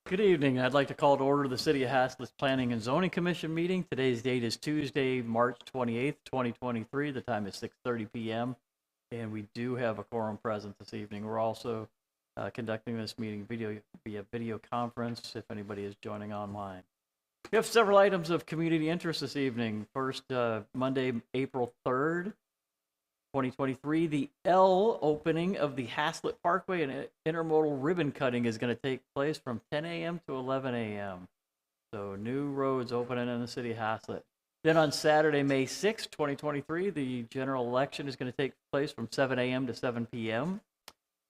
Good evening. I'd like to call to order the City of Haslet Planning and Zoning Commission meeting. Today's date is Tuesday, March 28th, 2023. The time is 6:30 p.m. And we do have a quorum present this evening. We're also conducting this meeting via video conference if anybody is joining online. We have several items of community interest this evening. First, Monday, April 3rd, 2023, the L opening of the Haslet Parkway and Intermodal ribbon cutting is going to take place from 10 a.m. to 11 a.m. So new roads opening in the city of Haslet. Then on Saturday, May 6, 2023, the general election is going to take place from 7 a.m. to 7 p.m.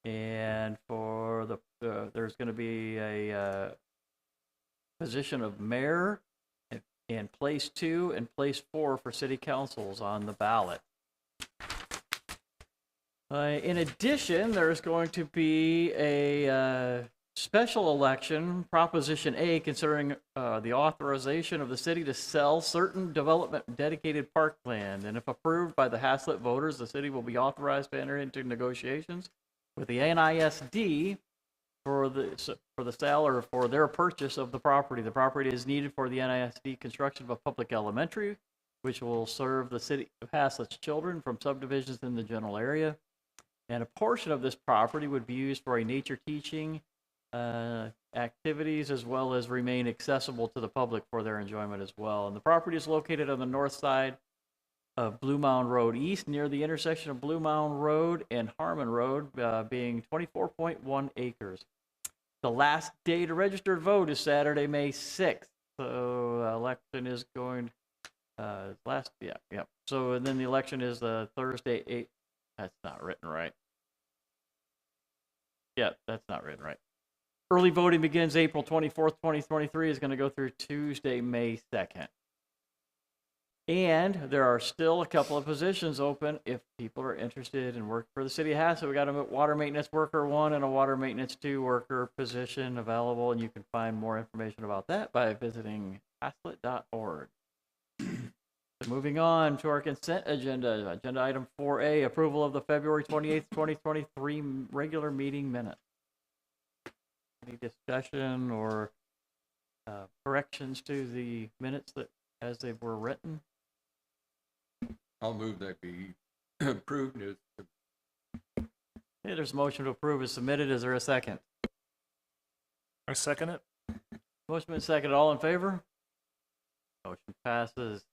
And for there's going to be a position of mayor and place 2 and place 4 for city councils on the ballot. In addition, there's going to be a special election, Proposition A, considering the authorization of the city to sell certain development dedicated parkland. And if approved by the Haslet voters, the city will be authorized to enter into negotiations with the NISD for the sale or for their purchase of the property. The property is needed for the NISD construction of a public elementary, which will serve the city of Haslet's children from subdivisions in the general area. And a portion of this property would be used for a nature teaching activities, as well as remain accessible to the public for their enjoyment as well. And the property is located on the north side of Blue Mound Road East, near the intersection of Blue Mound Road and Harmon Road, being 24.1 acres. The last day to register to vote is Saturday, May 6th. So election is going So and then the election is Thursday, 8. That's not written right. Yeah, that's not written right. Early voting begins April 24th, 2023, is going to go through Tuesday, May 2nd. And there are still a couple of positions open if people are interested in working for the city of Haslet. We got a water maintenance worker 1 and a water maintenance 2 worker position available, and you can find more information about that by visiting haslet.org. Moving on to our consent agenda. Agenda item 4A, approval of the February 28th, 2023 regular meeting minutes. Any discussion or corrections to the minutes that as they were written? I'll move that be approved. Okay, there's a motion to approve is submitted. Is there a second? I second it. Motion been seconded. All in favor? Motion passes.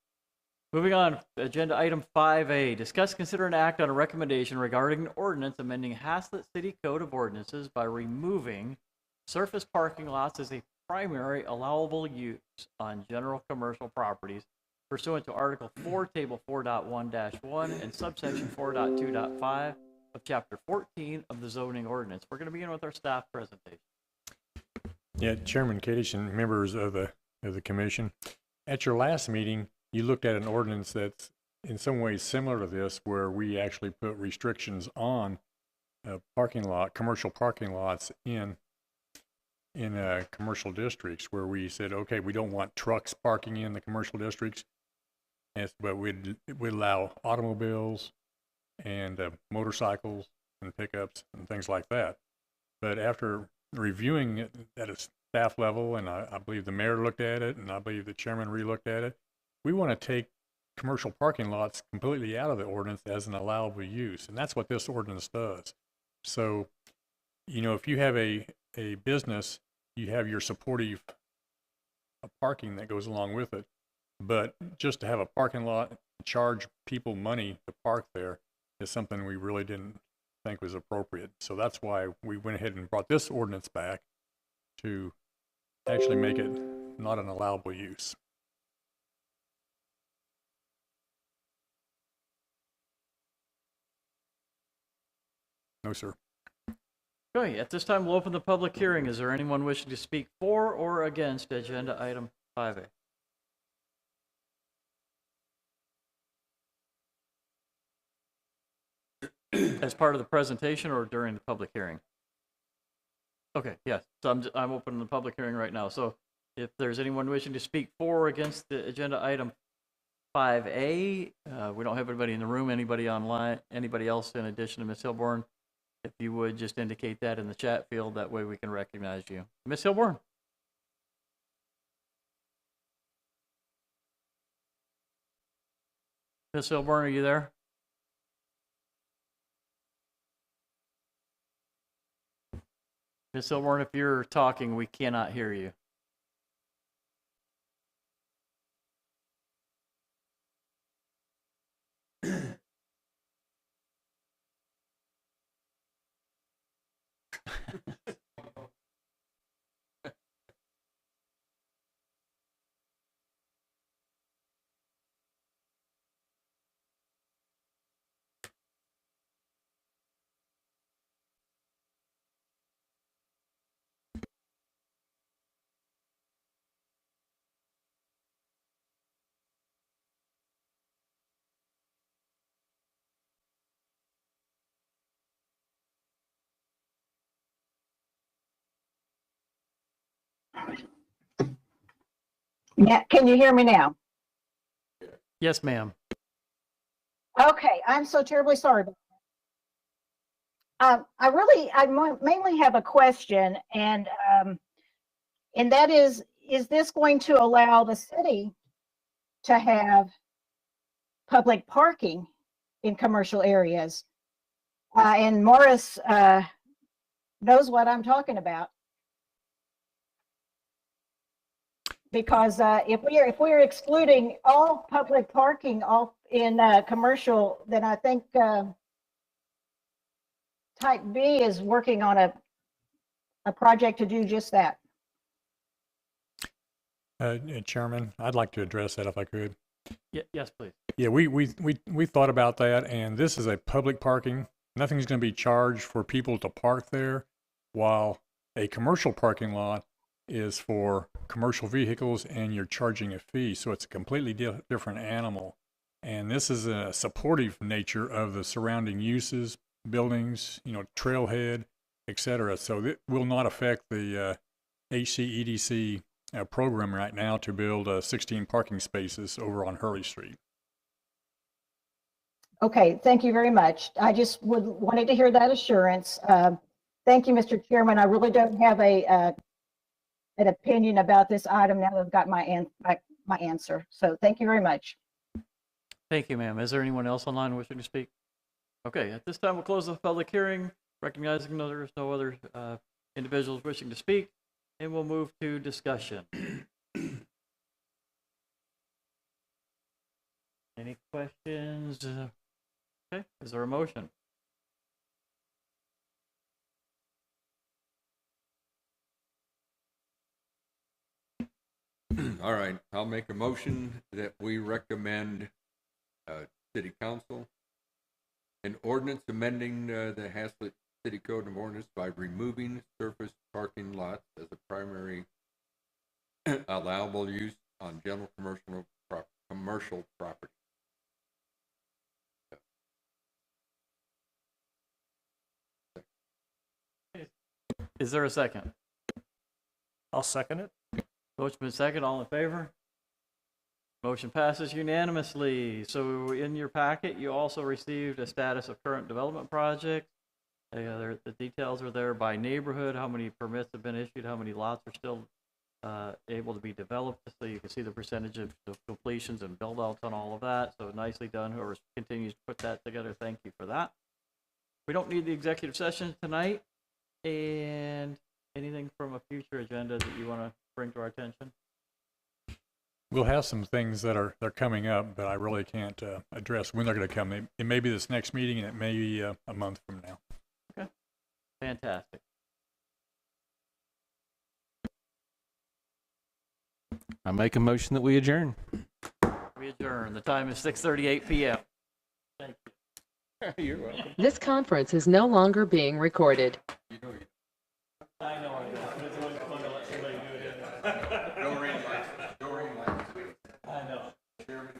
Moving on, agenda item 5A, discuss, consider, and act on a recommendation regarding an ordinance amending Haslet City Code of Ordinances by removing surface parking lots as a primary allowable use on general commercial properties pursuant to Article 4, Table 4.1-1 and subsection 4.2.5 of Chapter 14 of the zoning ordinance. We're going to begin with our staff presentation. Yeah, Chairman Kadish and members of the commission, at your last meeting, you looked at an ordinance that's in some ways similar to this, where we actually put restrictions on commercial parking lots in commercial districts, where we said, okay, we don't want trucks parking in the commercial districts, but we'd allow automobiles and motorcycles and pickups and things like that. But after reviewing it at a staff level, and I believe the mayor looked at it, and I believe the chairman re-looked at it, we want to take commercial parking lots completely out of the ordinance as an allowable use, and that's what this ordinance does. So, if you have a business, you have your supportive parking that goes along with it, but just to have a parking lot and charge people money to park there is something we really didn't think was appropriate. So that's why we went ahead and brought this ordinance back to actually make it not an allowable use. No, sir. Okay, at this time, we'll open the public hearing. Is there anyone wishing to speak for or against agenda item 5A? As part of the presentation or during the public hearing? Okay, yes. So I'm opening the public hearing right now. So if there's anyone wishing to speak for or against the agenda item 5A, we don't have anybody in the room, anybody online, anybody else in addition to Ms. Hilborn. If you would just indicate that in the chat field, that way we can recognize you. Ms. Hilborn? Ms. Hilborn, are you there? Ms. Hilborn, if you're talking, we cannot hear you. Yeah, can you hear me now? Yes, ma'am. Okay, I'm so terribly sorry. I mainly have a question, and that is this going to allow the city to have public parking in commercial areas? And Morris knows what I'm talking about. Because if we're excluding all public parking all in commercial, then I think Type B is working on a project to do just that. Chairman, I'd like to address that if I could. Yes, please. Yeah, we thought about that, and this is a public parking. Nothing's going to be charged for people to park there, while a commercial parking lot is for commercial vehicles and you're charging a fee. So it's a completely different animal. And this is a supportive nature of the surrounding uses, buildings, trailhead, et cetera. So it will not affect the HCEDC program right now to build 16 parking spaces over on Hurley Street. Okay, thank you very much. I just wanted to hear that assurance. Thank you, Mr. Chairman. I really don't have an opinion about this item now that I've got my answer. So thank you very much. Thank you, ma'am. Is there anyone else online wishing to speak? Okay, at this time, we'll close the public hearing, recognizing that there's no other individuals wishing to speak, and we'll move to discussion. Any questions? Okay, is there a motion? All right, I'll make a motion that we recommend City Council an ordinance amending the Haslet City Code of Ordinance by removing surface parking lots as a primary allowable use on general commercial property. Is there a second? I'll second it. Motion been second, all in favor? Motion passes unanimously. So in your packet, you also received a status of current development project. The details are there by neighborhood, how many permits have been issued, how many lots are still able to be developed. So you can see the percentage of completions and build outs on all of that. So nicely done. Whoever continues to put that together, thank you for that. We don't need the executive session tonight. And anything from a future agenda that you want to bring to our attention? We'll have some things that are coming up, but I really can't address when they're going to come. It may be this next meeting, and it may be a month from now. Okay, fantastic. I make a motion that we adjourn. We adjourn. The time is 6:38 p.m. Thank you. You're welcome. This conference is no longer being recorded. I know. It's always fun to let somebody do it. Don't ring lights. I know. Chairman.